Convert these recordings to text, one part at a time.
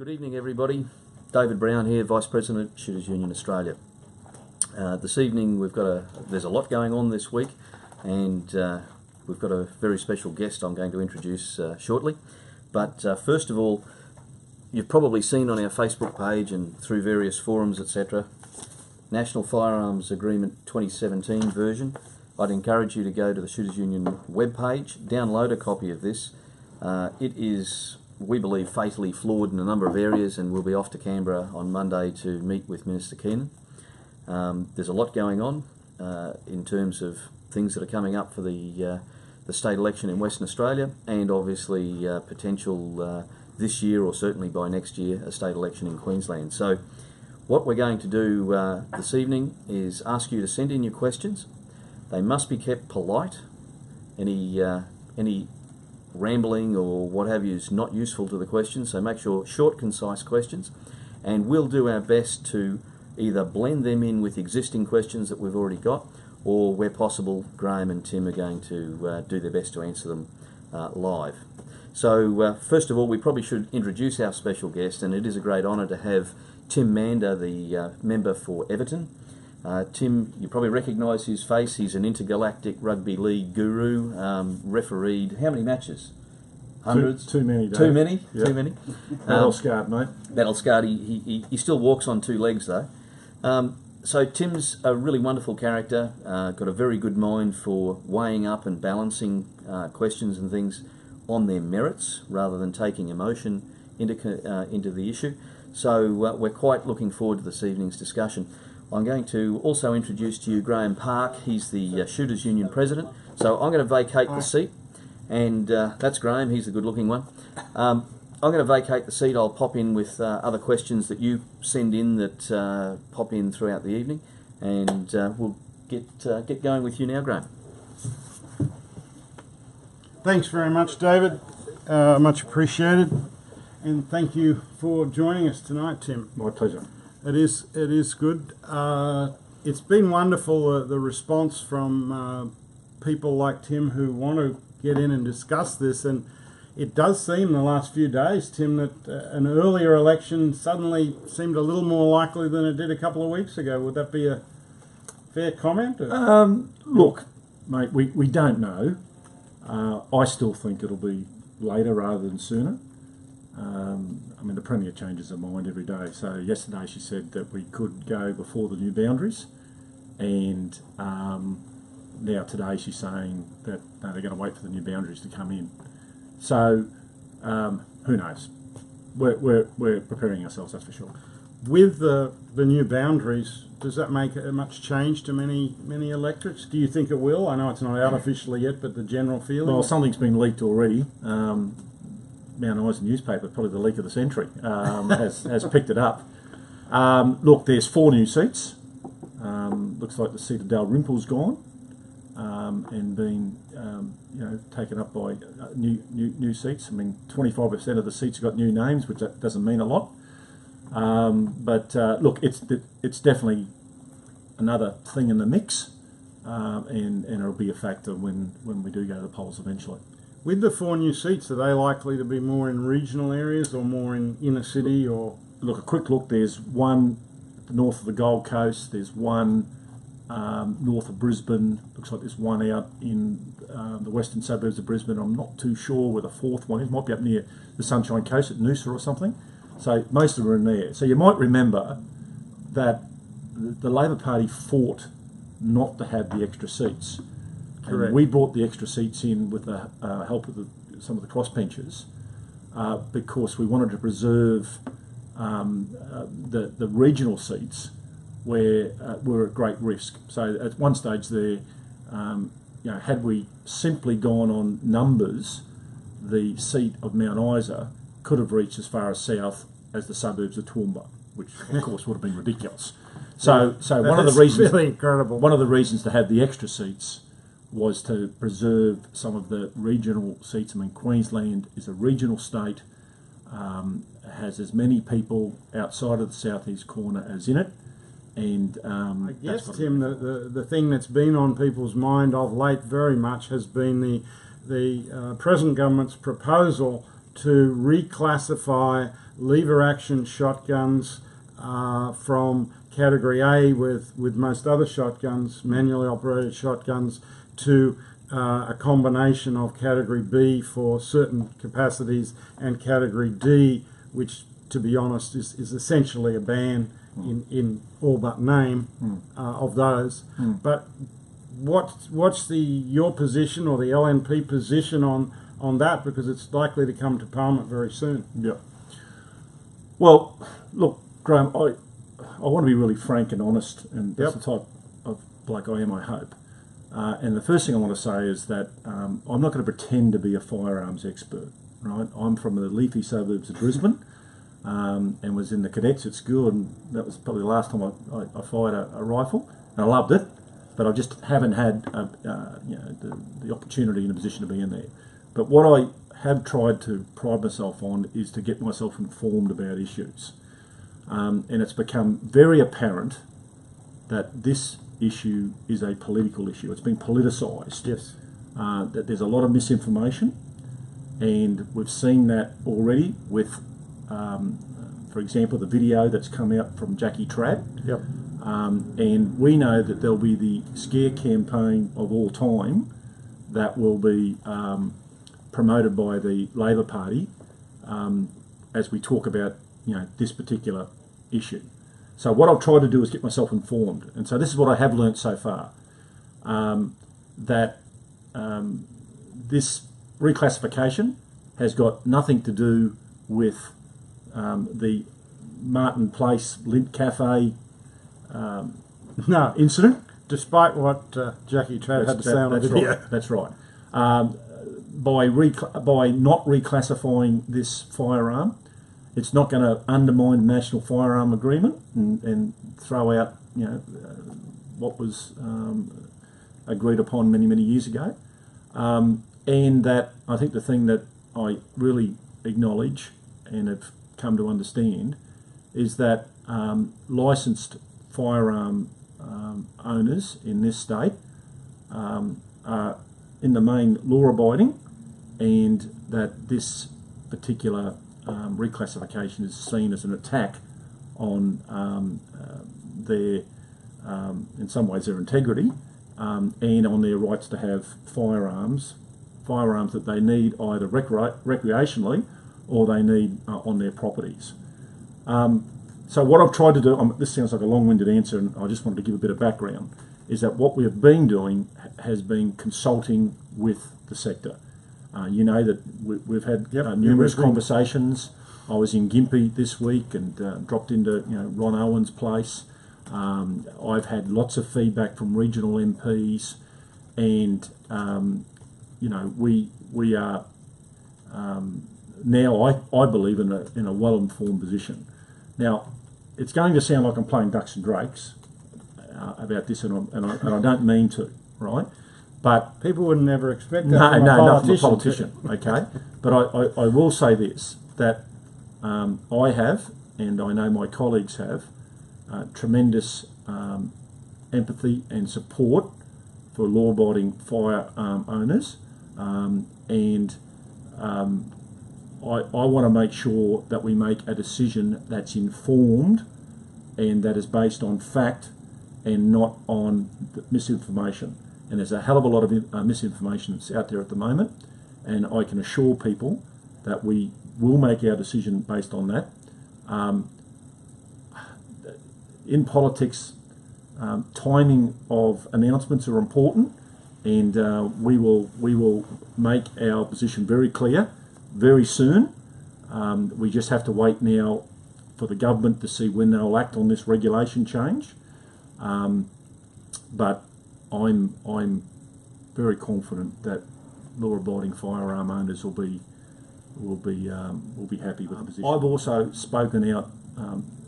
Good evening, everybody. David Brown here, Vice President, Shooters Union Australia. This evening there's a lot going on this week, and we've got a very special guest I'm going to introduce shortly. But first of all, you've probably seen on our Facebook page and through various forums, etc., National Firearms Agreement 2017 version. I'd encourage you to go to the Shooters Union webpage, download a copy of this. It is, we believe, fatally flawed in a number of areas, and we'll be off to Canberra on Monday to meet with Minister Keenan. There's a lot going on in terms of things that are coming up for the state election in Western Australia, and obviously potential this year, or certainly by next year, a state election in Queensland. So what we're going to do this evening is ask you to send in your questions. They must be kept polite. Any rambling or what have you is not useful to the question, so make sure short, concise questions, and we'll do our best to either blend them in with existing questions that we've already got, or where possible, Graham and Tim are going to do their best to answer them live. So first of all, we probably should introduce our special guest, and it is a great honour to have Tim Mander, the member for Everton. Tim, you probably recognise his face. He's an intergalactic rugby league guru, refereed how many matches? Hundreds? Too many, Dave. Too many? Yep. Too many? Battle scarred, mate. Battle scarred. He still walks on two legs, though. So Tim's a really wonderful character, got a very good mind for weighing up and balancing questions and things on their merits, rather than taking emotion into the issue. So we're quite looking forward to this evening's discussion. I'm going to also introduce to you Graham Park. He's the Shooters Union President. So I'm going to vacate the seat, and that's Graham. He's the good-looking one. I'm going to vacate the seat. I'll pop in with other questions that you send in that pop in throughout the evening, and we'll get going with you now, Graham. Thanks very much, David. Much appreciated, and thank you for joining us tonight, Tim. My pleasure. It is good. It's been wonderful, the response from people like Tim who want to get in and discuss this, and it does seem the last few days, Tim, that an earlier election suddenly seemed a little more likely than it did a couple of weeks ago. Would that be a fair comment? Look, mate, we don't know. I still think it'll be later rather than sooner. I mean, the Premier changes her mind every day. So yesterday she said that we could go before the new boundaries, and now today she's saying that no, they're going to wait for the new boundaries to come in. So who knows? We're preparing ourselves, that's for sure. With the new boundaries, does that make a much change to many electorates? Do you think it will? I know it's not out officially yet, but the general feeling? Well, something's been leaked already. Mount Isa newspaper, probably the leak of the century, has picked it up. Look, there's 4 new seats. Looks like the seat of Dalrymple's gone and been taken up by new seats. I mean, 25% of the seats have got new names, which that doesn't mean a lot. But look, it's definitely another thing in the mix, and it'll be a factor when we do go to the polls eventually. With the 4 new seats, are they likely to be more in regional areas or more in inner city? Or look, a quick look. There's one north of the Gold Coast. There's one north of Brisbane. Looks like there's one out in the western suburbs of Brisbane. I'm not too sure where the 4th one is. Might be up near the Sunshine Coast at Noosa or something. So most of them are in there. So you might remember that the Labor Party fought not to have the extra seats. Correct. And we brought the extra seats in with the help of some of the crossbenchers because we wanted to preserve the regional seats where were at great risk. So at one stage there, had we simply gone on numbers, the seat of Mount Isa could have reached as far as south as the suburbs of Toowoomba, which of course would have been ridiculous. So one of the reasons, really incredible. One of the reasons to have the extra seats was to preserve some of the regional seats. I mean, Queensland is a regional state, has as many people outside of the southeast corner as in it, and I guess, Tim, the thing that's been on people's mind of late very much has been the present government's proposal to reclassify lever action shotguns from category A with most other shotguns, manually operated shotguns, to a combination of category B for certain capacities and category D, which, to be honest, is essentially a ban in all but name of those. But what's your position or the LNP position on that, because it's likely to come to Parliament very soon? Yeah. Well, look, Graham, I want to be really frank and honest, and that's the type of bloke I am, I hope. And the first thing I want to say is that I'm not going to pretend to be a firearms expert, right? I'm from the leafy suburbs of Brisbane and was in the cadets at school, and that was probably the last time I fired a rifle, and I loved it, but I just haven't had the opportunity and the position to be in there. But what I have tried to pride myself on is to get myself informed about issues. And it's become very apparent that this issue is a political issue. It's been politicised. Yes. That there's a lot of misinformation, and we've seen that already with, for example, the video that's come out from Jackie Trad. Yep. And we know that there'll be the scare campaign of all time that will be promoted by the Labor Party as we talk about this particular issue. So what I've tried to do is get myself informed, and so this is what I have learnt so far, that this reclassification has got nothing to do with the Martin Place Lint Cafe No, incident. despite what Jackie Trad had to say on the video. Right, that's right. By not reclassifying this firearm, it's not going to undermine the National Firearm Agreement and throw out what was agreed upon many years ago. And that I think the thing that I really acknowledge and have come to understand is that licensed firearm owners in this state are in the main law-abiding, and that this particular reclassification is seen as an attack on their, in some ways, their integrity and on their rights to have firearms that they need either recreationally or they need on their properties. So what I've tried to do, this sounds like a long-winded answer, and I just wanted to give a bit of background, is that what we have been doing has been consulting with the sector. You know that we've had numerous conversations. I was in Gympie this week and dropped into Ron Owen's place. I've had lots of feedback from regional MPs, and we are now I believe in a well-informed position. Now, it's going to sound like I'm playing ducks and drakes about this, and I don't mean to, right? But people would never expect that not from from a politician, okay? But I will say this, that I have, and I know my colleagues have, tremendous empathy and support for law-abiding firearm owners, and I want to make sure that we make a decision that's informed and that is based on fact and not on misinformation. And there's a hell of a lot of misinformation that's out there at the moment, and I can assure people that we will make our decision based on that. In politics, timing of announcements are important, and we will make our position very clear very soon. We just have to wait now for the government to see when they'll act on this regulation change. But I'm very confident that law-abiding firearm owners will be happy with the position. I've also spoken out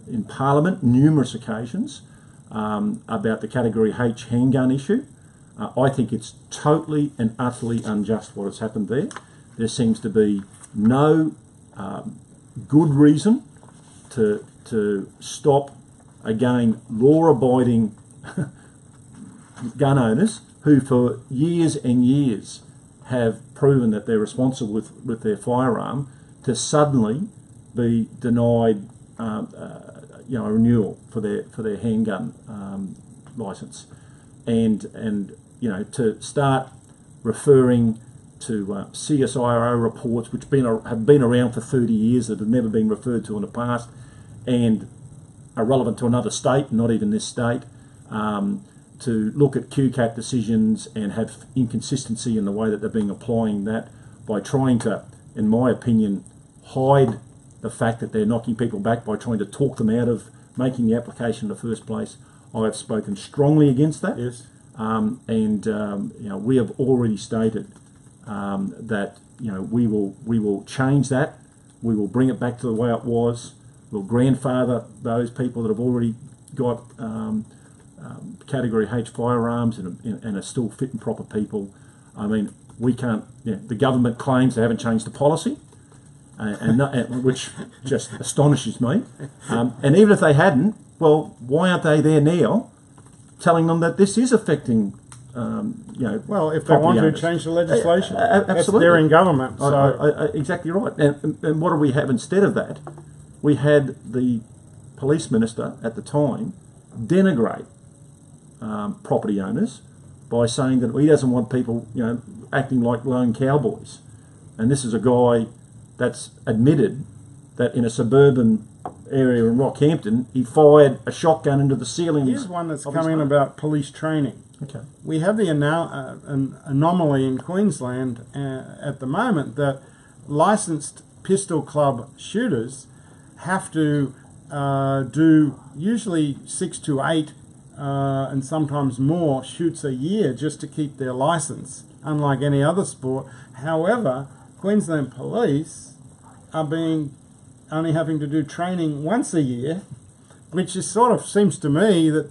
in Parliament numerous occasions about the Category H handgun issue. I think it's totally and utterly unjust what has happened there. There seems to be no good reason to stop, again, law-abiding gun owners who for years and years have proven that they're responsible with their firearm, to suddenly be denied, a renewal for their handgun licence, and to start referring to CSIRO reports which have been around for 30 years that have never been referred to in the past, and are relevant to another state, not even this state. To look at QCAT decisions and have inconsistency in the way that they've been applying that by trying to, in my opinion, hide the fact that they're knocking people back by trying to talk them out of making the application in the first place. I have spoken strongly against that. Yes. We have already stated that we will change that. We will bring it back to the way it was. We'll grandfather those people that have already got Category H firearms and are still fit and proper people. I mean, we can't. The government claims they haven't changed the policy, which just astonishes me. And even if they hadn't, well, why aren't they there now, telling them that this is affecting? Well, if they want to change the legislation, absolutely, they're in government. So exactly right. And what do we have instead of that? We had the police minister at the time denigrate property owners by saying that he doesn't want people, acting like lone cowboys. And this is a guy that's admitted that in a suburban area in Rockhampton, he fired a shotgun into the ceiling. Here's one that's coming about police training. Okay. We have the an anomaly in Queensland at the moment that licensed pistol club shooters have to do usually 6 to 8 and sometimes more shoots a year just to keep their license, unlike any other sport. However, Queensland Police are only having to do training once a year, which is sort of seems to me that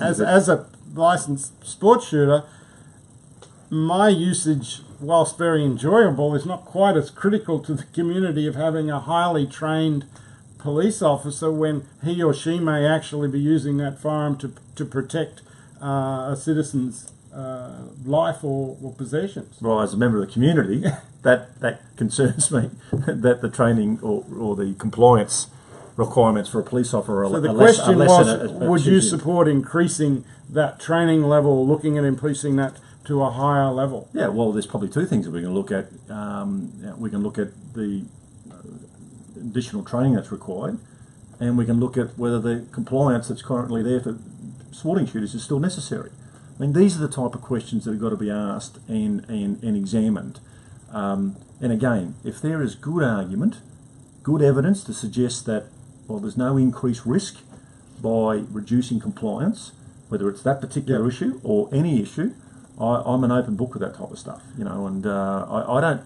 as a licensed sports shooter, my usage, whilst very enjoyable, is not quite as critical to the community of having a highly trained police officer when he or she may actually be using that firearm to protect a citizen's life or possessions. Well, as a member of the community, that concerns me, that the training or the compliance requirements for a police officer are so the less. question was, would you support increasing that training level, looking at increasing that to a higher level? Yeah, well, there's probably two things that we can look at. We can look at the additional training that's required, and we can look at whether the compliance that's currently there for sporting shooters is still necessary. I mean, these are the type of questions that have got to be asked and examined. And again, if there is good argument, good evidence to suggest that, well, there's no increased risk by reducing compliance, whether it's that particular issue or any issue, I'm an open book with that type of stuff, and I don't,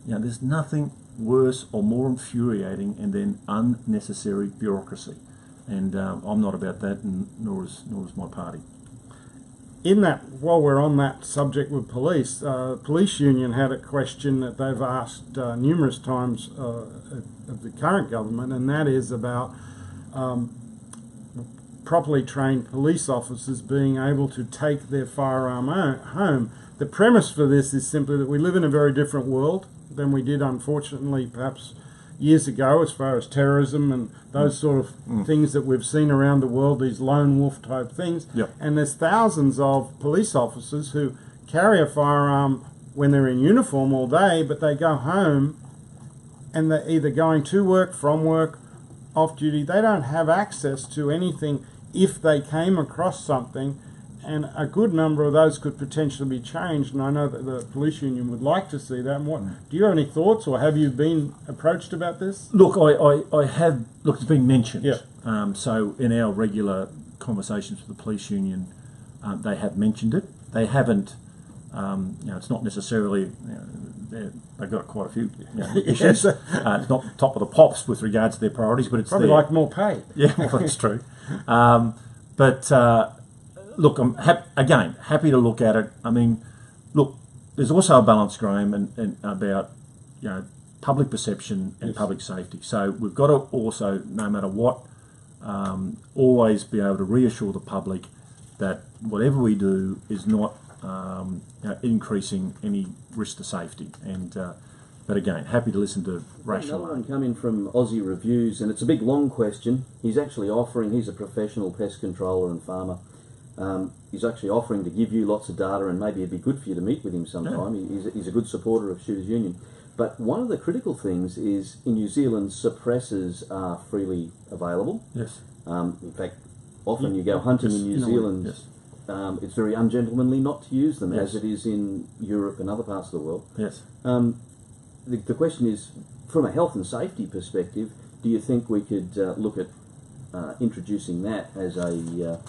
there's nothing worse or more infuriating and then unnecessary bureaucracy, and I'm not about that, and nor is my party. In that, while we're on that subject with police, police union had a question that they've asked numerous times of the current government, and that is about properly trained police officers being able to take their firearm home. The premise for this is simply that we live in a very different world than we did, unfortunately, perhaps years ago, as far as terrorism and those sort of things that we've seen around the world, these lone wolf type things. Yep. And there's thousands of police officers who carry a firearm when they're in uniform all day, but they go home and they're either going to work, from work, off duty. They don't have access to anything if they came across something, and a good number of those could potentially be changed, and I know that the police union would like to see that. And do you have any thoughts, or have you been approached about this? Look, I have. Look, it's been mentioned. Yeah. So in our regular conversations with the police union, they have mentioned it. They haven't. It's not necessarily. They've got quite a few issues. It's not top of the pops with regards to their priorities, but it's probably there. like more pay. Yeah, well, that's true. Look, I'm happy to look at it. I mean, look, there's also a balance, Graham, and about public perception and public safety. So we've got to also, no matter what, always be able to reassure the public that whatever we do is not increasing any risk to safety. And But again, happy to listen to rational. Another one coming from Aussie Reviews, and it's a big long question. He's actually offering, he's a professional pest controller and farmer. He's actually offering to give you lots of data, and maybe it'd be good for you to meet with him sometime. Yeah. He's a good supporter of Shooters Union. But one of the critical things is, in New Zealand, suppressors are freely available. Yes. In fact, often you go hunting in New a way, Zealand, yes. It's very ungentlemanly not to use them, Yes. as it is in Europe and other parts of the world. Yes. The question is, from a health and safety perspective, do you think we could look at introducing that as a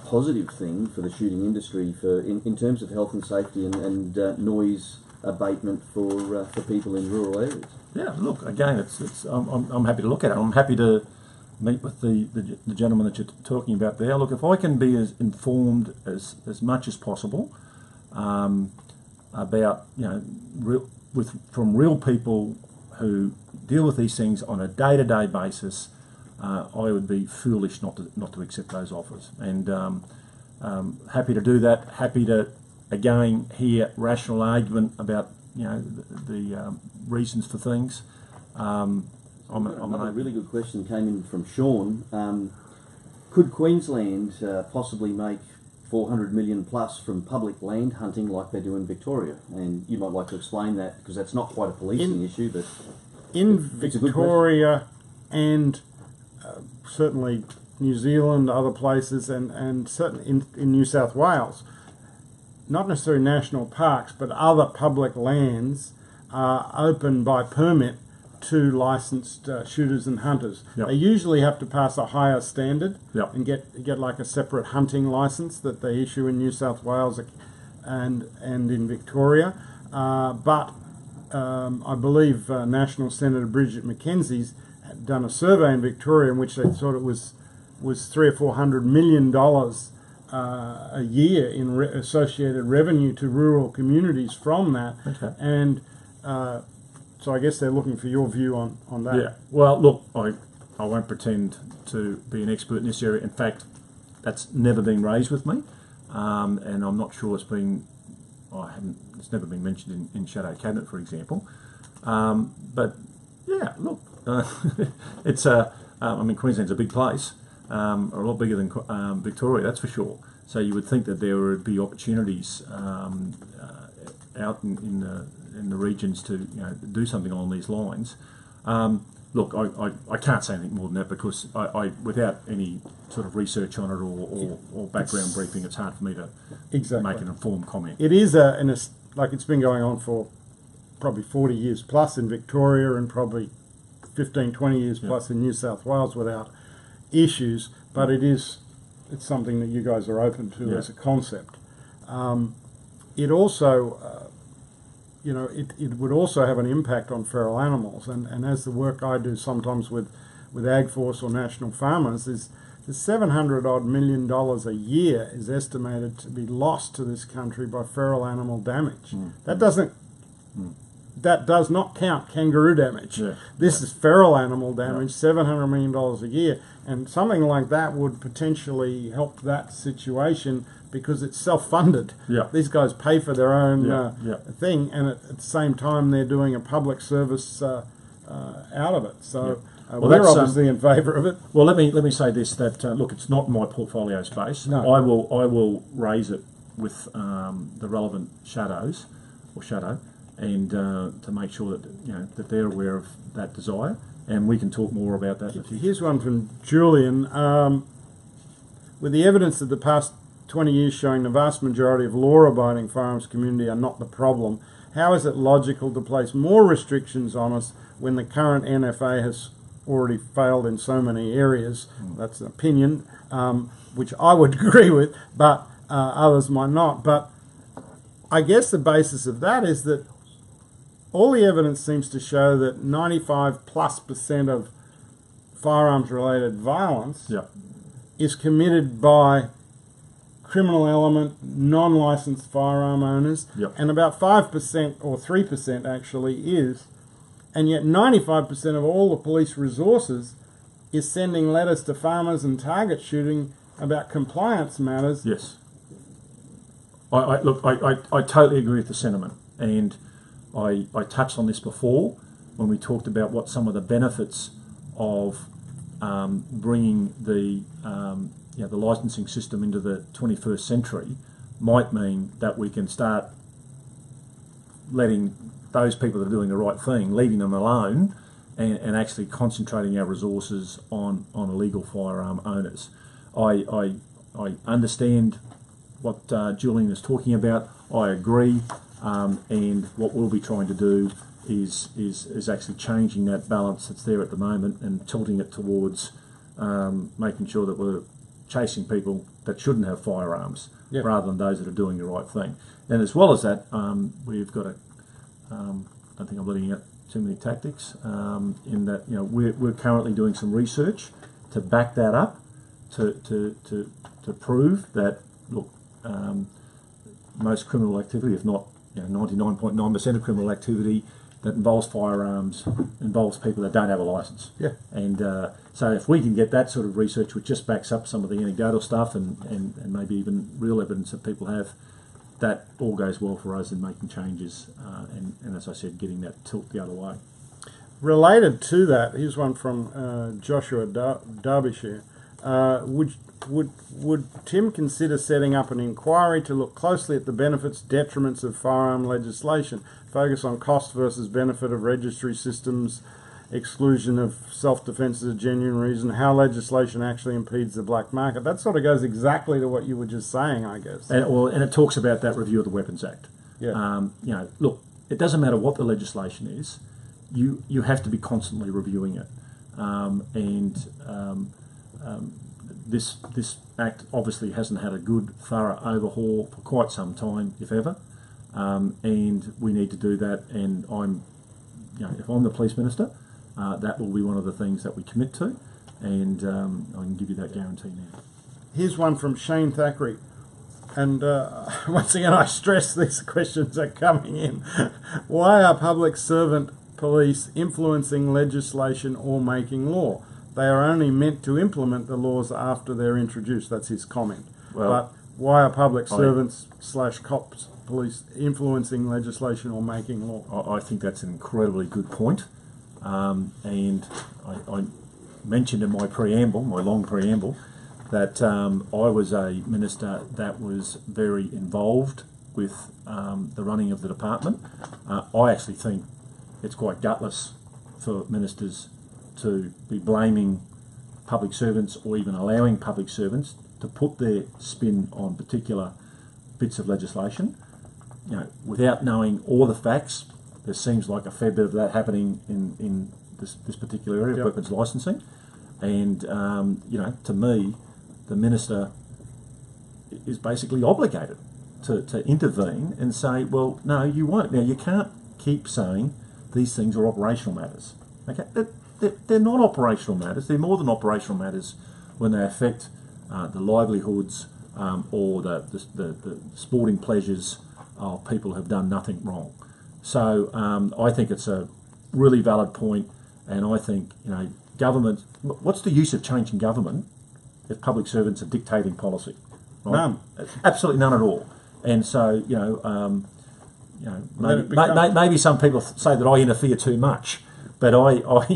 positive thing for the shooting industry in terms of health and safety and noise abatement for people in rural areas? Yeah, look, again, I'm happy to look at it. I'm happy to meet with the gentleman that you're talking about there. Look, if I can be as informed as much as possible about, from real people who deal with these things on a day-to-day basis, I would be foolish not to accept those offers. And happy to do that. Happy to again hear rational argument about the reasons for things. Another really good question came in from Sean. Could Queensland possibly make 400 million plus from public land hunting like they do in Victoria? And you might like to explain that, because that's not quite a policing issue, but in it's a good Victoria and certainly New Zealand, other places, and certainly in New South Wales, not necessarily national parks, but other public lands are open by permit to licensed shooters and hunters. Yep. They usually have to pass a higher standard Yep. and get like a separate hunting license that they issue in New South Wales and in Victoria. But I believe National Senator Bridget McKenzie's had done a survey in Victoria in which they thought it was $300 or $400 million a year in associated revenue to rural communities from that. Okay. And so I guess they're looking for your view on that. Yeah. Well, look, I won't pretend to be an expert in this area. In fact, that's never been raised with me, and I'm not sure it's never been mentioned in Shadow Cabinet, for example. But yeah, look, it's Queensland's a big place, a lot bigger than Victoria, that's for sure. So you would think that there would be opportunities out in the regions to do something along these lines. Look, I can't say anything more than that, because I without any sort of research on it or background briefing, it's hard for me to make an informed comment. It is like it's been going on for probably 40 years plus in Victoria, and probably 15, 20 years plus in New South Wales without issues, but it's something that you guys are open to as a concept. It also it would also have an impact on feral animals, and as the work I do sometimes with AgForce or National Farmers is the $700 million a year is estimated to be lost to this country by feral animal damage. That does not count kangaroo damage. This is feral animal damage, $700 million a year, and something like that would potentially help that situation, because it's self-funded. These guys pay for their own thing, and at the same time they're doing a public service out of it. So we're obviously in favour of it. Well, let me say this: that look, it's not my portfolio space. No. I will raise it with the relevant shadow, and to make sure that that they're aware of that desire, and we can talk more about that in the future. Here's one from Julian. With the evidence of the past 20 years showing the vast majority of law-abiding firearms community are not the problem, how is it logical to place more restrictions on us when the current NFA has already failed in so many areas? That's an opinion, which I would agree with, but others might not. But I guess the basis of that is that all the evidence seems to show that 95+% of firearms-related violence is committed by criminal element, non-licensed firearm owners, and about 5% or 3% actually is, and yet 95% of all the police resources is sending letters to farmers and target shooting about compliance matters. Yes. I totally agree with the sentiment, and I touched on this before when we talked about what some of the benefits of bringing the the licensing system into the 21st century might mean that we can start letting those people that are doing the right thing, leaving them alone, and actually concentrating our resources on illegal firearm owners. I understand what Julian is talking about. I agree, and what we'll be trying to do is actually changing that balance that's there at the moment and tilting it towards making sure that we're chasing people that shouldn't have firearms, Yep. rather than those that are doing the right thing. And as well as that, we've got I don't think I'm letting out too many tactics, in that we're currently doing some research to back that up, to prove that, look, most criminal activity, if not 99.9% of criminal activity that involves firearms, involves people that don't have a licence. Yeah. And so if we can get that sort of research, which just backs up some of the anecdotal stuff and maybe even real evidence that people have, that all goes well for us in making changes, and as I said, getting that tilt the other way. Related to that, here's one from Joshua Derbyshire. Would Tim consider setting up an inquiry to look closely at the benefits, detriments of firearm legislation, focus on cost versus benefit of registry systems, exclusion of self-defence as a genuine reason, how legislation actually impedes the black market? That sort of goes exactly to what you were just saying, I guess. And it talks about that review of the Weapons Act. Yeah. Look, it doesn't matter what the legislation is, you have to be constantly reviewing it, This Act obviously hasn't had a good, thorough overhaul for quite some time, if ever, and we need to do that. And if I'm the Police Minister, that will be one of the things that we commit to, and I can give you that guarantee now. Here's one from Shane Thackeray. And once again, I stress these questions are coming in. Why are public servant police influencing legislation or making law? They are only meant to implement the laws after they're introduced. That's his comment. Well, but why are public servants / cops, police influencing legislation or making law? I think that's an incredibly good point. And I mentioned in my preamble, my long preamble, that I was a minister that was very involved with the running of the department. I actually think it's quite gutless for ministers to be blaming public servants or even allowing public servants to put their spin on particular bits of legislation, without knowing all the facts. There seems like a fair bit of that happening in this particular area of weapons licensing, and to me, the minister is basically obligated to intervene and say, well, no, you won't. Now, you can't keep saying these things are operational matters. Okay, they're not operational matters. They're more than operational matters when they affect the livelihoods or the sporting pleasures of people who have done nothing wrong. So I think it's a really valid point, and I think government. What's the use of changing government if public servants are dictating policy? Right? None. Absolutely none at all. And so maybe some people say that I interfere too much, but I'll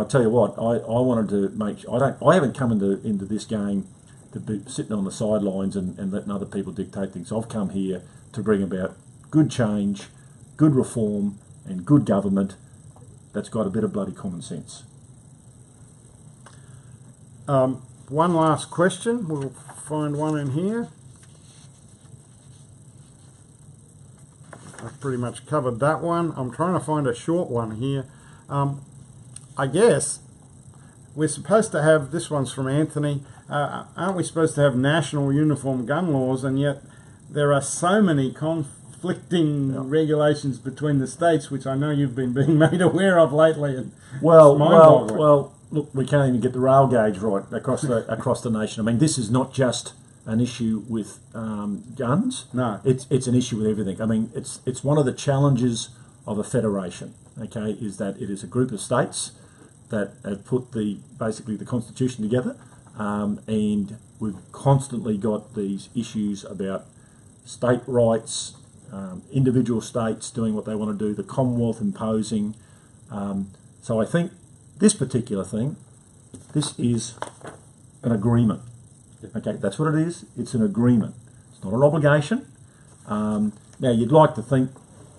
tell you what, I wanted to make sure I haven't come into this game to be sitting on the sidelines and letting other people dictate things. I've come here to bring about good change, good reform, and good government that's got a bit of bloody common sense. One last question. We'll find one in here. I've pretty much covered that one. I'm trying to find a short one here. I guess we're supposed to have, this one's from Anthony, aren't we supposed to have national uniform gun laws, and yet there are so many conflicting regulations between the states, which I know you've been being made aware of lately. And Well, look, we can't even get the rail gauge right across the nation. I mean, this is not just an issue with guns. No, it's an issue with everything. I mean, it's one of the challenges of a federation. Okay, is that it is a group of states that have put basically the constitution together, and we've constantly got these issues about state rights, individual states doing what they want to do, the Commonwealth imposing. So I think this particular thing, this is an agreement. Okay, that's what it is. It's an agreement. It's not an obligation. Now, you'd like to think,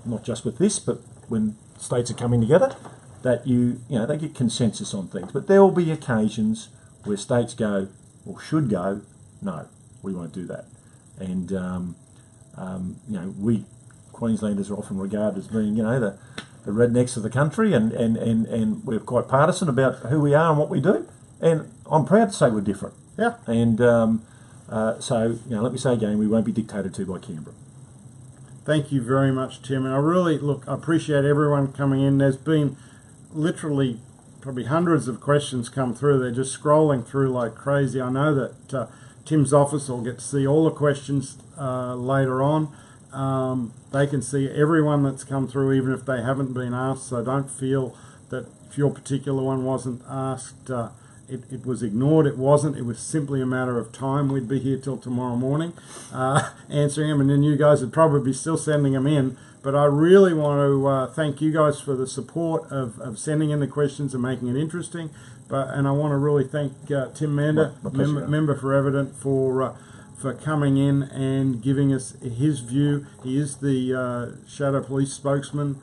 not just with this, but when states are coming together, that they get consensus on things. But there will be occasions where states go, or should go, no, we won't do that. And we Queenslanders are often regarded as being, the rednecks of the country, and we're quite partisan about who we are and what we do. And I'm proud to say we're different. Yeah. And so let me say again, we won't be dictated to by Canberra. Thank you very much, Tim. And I appreciate everyone coming in. There's been literally probably hundreds of questions come through. They're just scrolling through like crazy. I know that Tim's office will get to see all the questions later on. They can see everyone that's come through, even if they haven't been asked. So don't feel that if your particular one wasn't asked, it was ignored. It wasn't. It was simply a matter of time. We'd be here till tomorrow morning answering them, and then you guys would probably be still sending them in. But I really want to thank you guys for the support of sending in the questions and making it interesting. And I want to really thank Tim Mander, member for Evident, for coming in and giving us his view. He is the Shadow Police spokesman.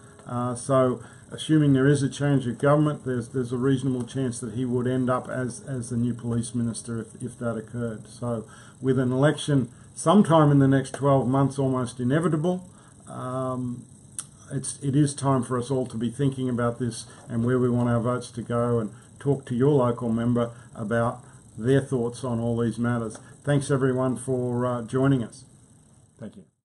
So assuming there is a change of government, there's a reasonable chance that he would end up as the new police minister if that occurred. So with an election sometime in the next 12 months almost inevitable, it is time for us all to be thinking about this and where we want our votes to go, and talk to your local member about their thoughts on all these matters. Thanks everyone for joining us. Thank you.